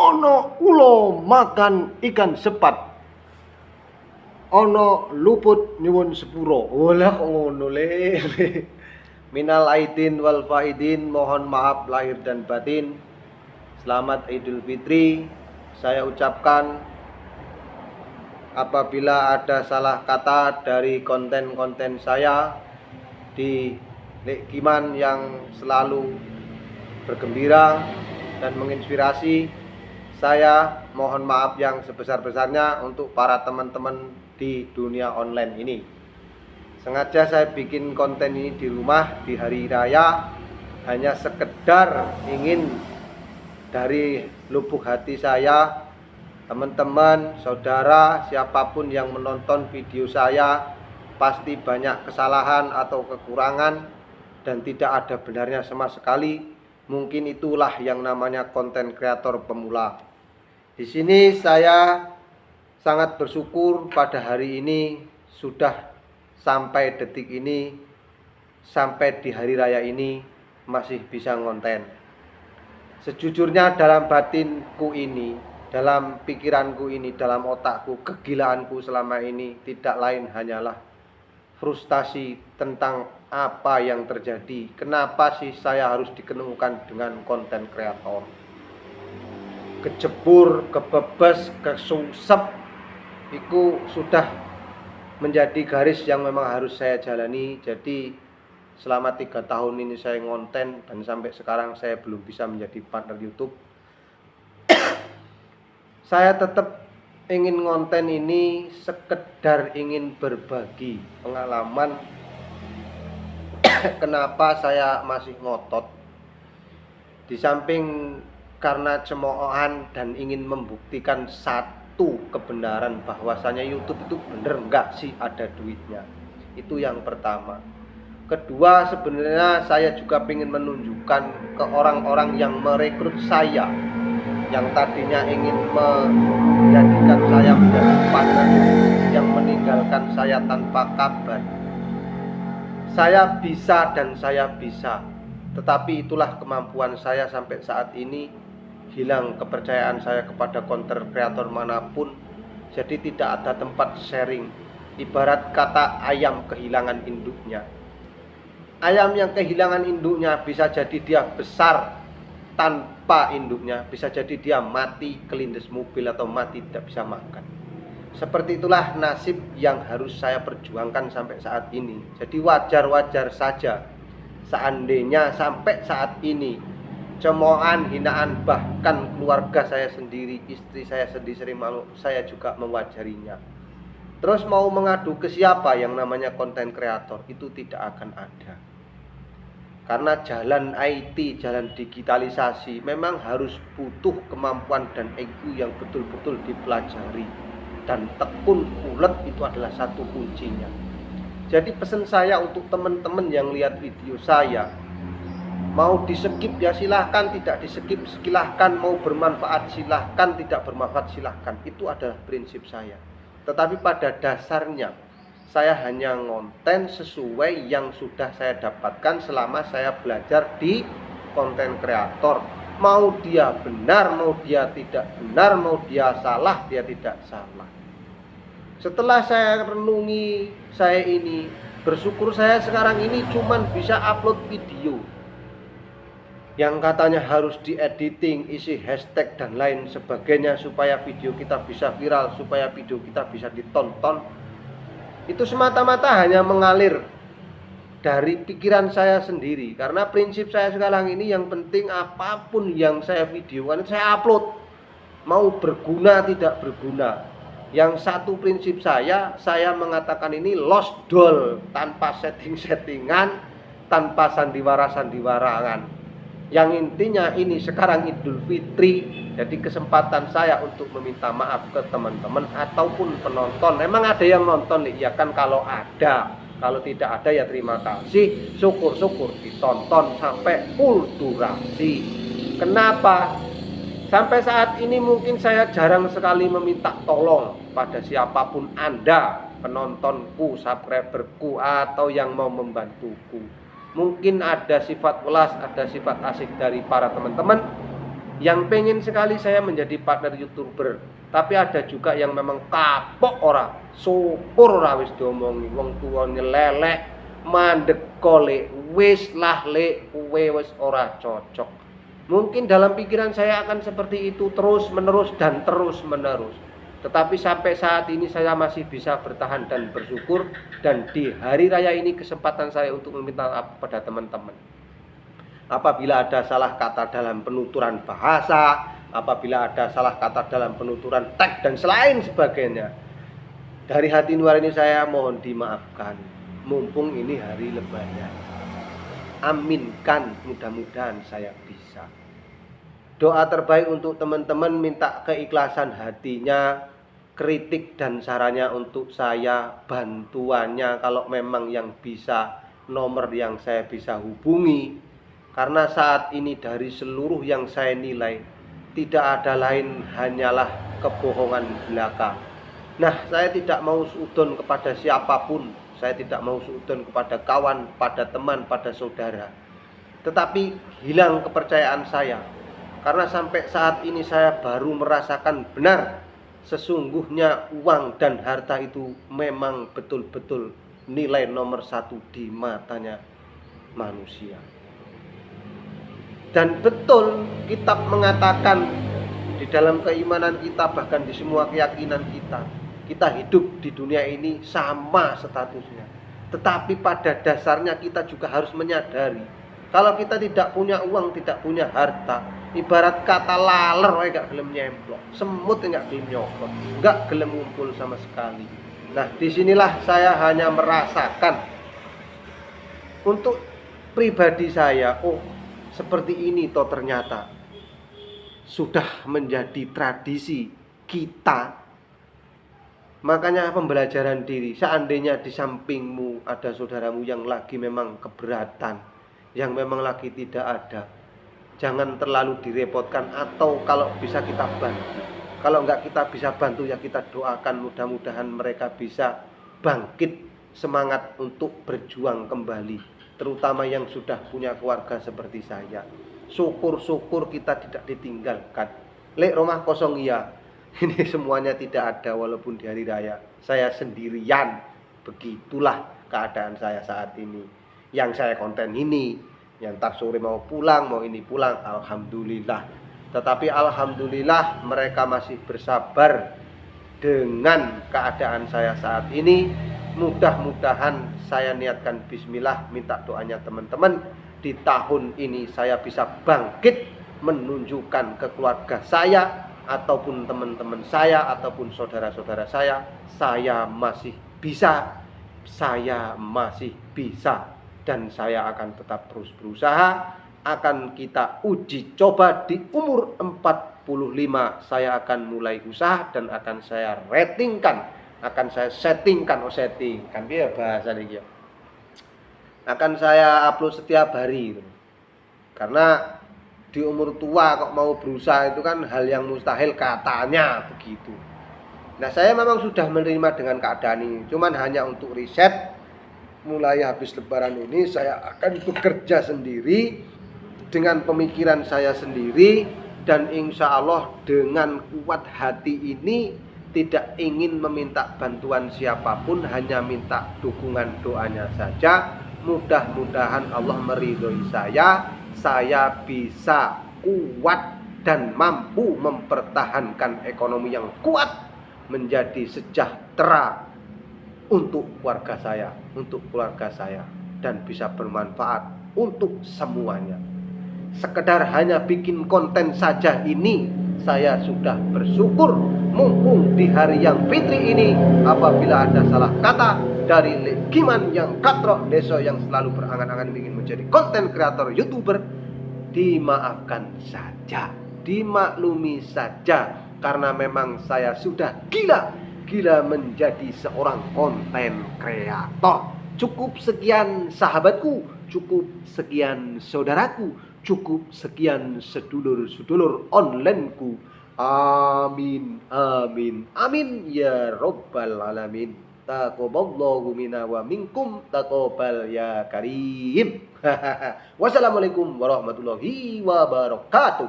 Ono ulo makan ikan sepat, ono luput nyuwun sepuro. Olah kok ngono le. Minal aidin wal faidin, mohon maaf lahir dan batin. Selamat Idul Fitri. Saya ucapkan apabila ada salah kata dari konten-konten saya di Lekiman yang selalu bergembira dan menginspirasi, saya mohon maaf yang sebesar-besarnya untuk para teman-teman di dunia online ini. Sengaja saya bikin konten ini di rumah di hari raya, hanya sekedar ingin dari lubuk hati saya, teman-teman, saudara, siapapun yang menonton video saya pasti banyak kesalahan atau kekurangan dan tidak ada benarnya sama sekali. Mungkin itulah yang namanya konten kreator pemula. Di sini saya sangat bersyukur pada hari ini sudah sampai detik ini, sampai di hari raya ini masih bisa ngonten. Sejujurnya dalam batinku ini, dalam pikiranku ini, dalam otakku, kegilaanku selama ini tidak lain hanyalah frustasi tentang apa yang terjadi. Kenapa sih saya harus diketemukan dengan konten kreator? Kejebur, kebebes, kesusep, itu sudah menjadi garis yang memang harus saya jalani. Jadi selama 3 tahun ini saya ngonten dan sampai sekarang saya belum bisa menjadi partner YouTube. Saya tetap ingin ngonten ini sekedar ingin berbagi pengalaman. Kenapa saya masih ngotot? Di samping karena cemoohan dan ingin membuktikan satu kebenaran bahwasanya YouTube itu bener enggak sih ada duitnya. Itu yang pertama. Kedua, sebenarnya saya juga ingin menunjukkan ke orang-orang yang merekrut saya, yang tadinya ingin menjadikan saya menjadi partner, yang meninggalkan saya tanpa kabar. Saya bisa dan saya bisa, tetapi itulah kemampuan saya sampai saat ini. Hilang kepercayaan saya kepada konten kreator manapun, jadi tidak ada tempat sharing. Ibarat kata ayam kehilangan induknya. Ayam yang kehilangan induknya bisa jadi dia besar tanpa induknya, bisa jadi dia mati kelindes mobil atau mati tidak bisa makan. Seperti itulah nasib yang harus saya perjuangkan sampai saat ini. Jadi wajar-wajar saja seandainya sampai saat ini cemoohan, hinaan, bahkan keluarga saya sendiri, istri saya sendiri sering malu, saya juga mewajarinya. Terus mau mengadu ke siapa? Yang namanya konten kreator itu tidak akan ada. Karena jalan IT, jalan digitalisasi memang harus butuh kemampuan dan IQ yang betul-betul dipelajari. Dan tekun, ulet itu adalah satu kuncinya. Jadi pesan saya untuk teman-teman yang lihat video saya, mau di-skip ya silahkan, tidak di-skip silahkan, mau bermanfaat silahkan, tidak bermanfaat silahkan. Itu adalah prinsip saya. Tetapi pada dasarnya saya hanya ngonten sesuai yang sudah saya dapatkan selama saya belajar di konten kreator. Mau dia benar, mau dia tidak benar, mau dia salah, dia tidak salah. Setelah saya renungi, saya ini bersyukur saya sekarang ini cuman bisa upload video yang katanya harus diediting, isi hashtag dan lain sebagainya supaya video kita bisa viral, supaya video kita bisa ditonton. Itu semata-mata hanya mengalir dari pikiran saya sendiri. Karena prinsip saya sekarang ini yang penting apapun yang saya videokan saya upload, mau berguna tidak berguna. Yang satu prinsip saya mengatakan ini lost doll, tanpa setting-settingan, tanpa sandiwara-sandiwarangan. Yang intinya ini sekarang Idul Fitri, jadi kesempatan saya untuk meminta maaf ke teman-teman ataupun penonton. Memang ada yang nonton nih, ya kan, kalau ada. Kalau tidak ada ya terima kasih, syukur-syukur ditonton sampai full durasi. Kenapa? Sampai saat ini mungkin saya jarang sekali meminta tolong pada siapapun Anda, penontonku, subscriberku, atau yang mau membantuku. Mungkin ada sifat welas, ada sifat asik dari para teman-teman yang pengen sekali saya menjadi partner YouTuber, tapi ada juga yang memang kapok ora, syukur ora wis diomongi wong tuane leleh, mandek kole, wis lah lek kuwe wis ora cocok. Mungkin dalam pikiran saya akan seperti itu terus menerus dan terus menerus. Tetapi sampai saat ini saya masih bisa bertahan dan bersyukur, dan di hari raya ini kesempatan saya untuk meminta maaf kepada teman-teman. Apabila ada salah kata dalam penuturan bahasa, apabila ada salah kata dalam penuturan teks dan selain sebagainya, dari hati nurani saya mohon dimaafkan. Mumpung ini hari lebaran. Aminkan, mudah-mudahan saya bisa. Doa terbaik untuk teman-teman, minta keikhlasan hatinya, kritik dan sarannya untuk saya, bantuannya kalau memang yang bisa, nomor yang saya bisa hubungi. Karena saat ini dari seluruh yang saya nilai, tidak ada lain hanyalah kebohongan belaka. Nah, saya tidak mau suudon kepada siapapun, saya tidak mau suudon kepada kawan, pada teman, pada saudara. Tetapi hilang kepercayaan saya, karena sampai saat ini saya baru merasakan benar sesungguhnya uang dan harta itu memang betul-betul nilai nomor satu di matanya manusia. Dan betul kitab mengatakan di dalam keimanan kita, bahkan di semua keyakinan kita hidup di dunia ini sama statusnya. Tetapi pada dasarnya kita juga harus menyadari, kalau kita tidak punya uang, tidak punya harta, ibarat kata laler gak gelem nyemplok, semut gak gelem nyokot, gak gelem ngumpul sama sekali. Nah, disinilah saya hanya merasakan untuk pribadi saya, oh seperti ini toh ternyata sudah menjadi tradisi kita. Makanya pembelajaran diri, seandainya di sampingmu ada saudaramu yang lagi memang keberatan, yang memang lagi tidak ada, jangan terlalu direpotkan, atau kalau bisa kita bantu. Kalau enggak kita bisa bantu, ya kita doakan mudah-mudahan mereka bisa bangkit semangat untuk berjuang kembali, terutama yang sudah punya keluarga seperti saya. Syukur-syukur kita tidak ditinggalkan. Lek rumah kosong iya, ini semuanya tidak ada walaupun di hari raya. Saya sendirian, begitulah keadaan saya saat ini. Yang saya konten ini, yang ntar sore mau pulang, mau ini pulang, alhamdulillah. Tetapi alhamdulillah mereka masih bersabar dengan keadaan saya saat ini. Mudah-mudahan saya niatkan bismillah, minta doanya teman-teman, di tahun ini saya bisa bangkit menunjukkan ke keluarga saya ataupun teman-teman saya ataupun saudara-saudara saya masih bisa, saya masih bisa, dan saya akan tetap terus berusaha. Akan kita uji coba di umur 45, saya akan mulai usaha dan akan saya ratingkan, akan saya settingkan, biar bahasa ini, akan saya upload setiap hari. Karena di umur tua kok mau berusaha itu kan hal yang mustahil, katanya begitu. Nah, saya memang sudah menerima dengan keadaan ini, cuman hanya untuk riset. Mulai habis lebaran ini saya akan bekerja sendiri dengan pemikiran saya sendiri, dan insya Allah dengan kuat hati ini tidak ingin meminta bantuan siapapun, hanya minta dukungan doanya saja. Mudah-mudahan Allah meridhoi saya bisa kuat dan mampu mempertahankan ekonomi yang kuat, menjadi sejahtera untuk keluarga saya, dan bisa bermanfaat untuk semuanya. Sekedar hanya bikin konten saja ini saya sudah bersyukur. Mumpung di hari yang fitri ini, apabila ada salah kata dari Legiman yang katrok deso yang selalu berangan-angan ingin menjadi konten kreator YouTuber, dimaafkan saja, dimaklumi saja, karena memang saya sudah gila menjadi seorang konten kreator. Cukup sekian sahabatku, cukup sekian saudaraku, cukup sekian sedulur-sedulur onlineku. Amin, amin, amin ya robbal alamin. Taqabbalallahu minna wa minkum, taqabbal ya karim. Wassalamualaikum warahmatullahi wabarakatuh.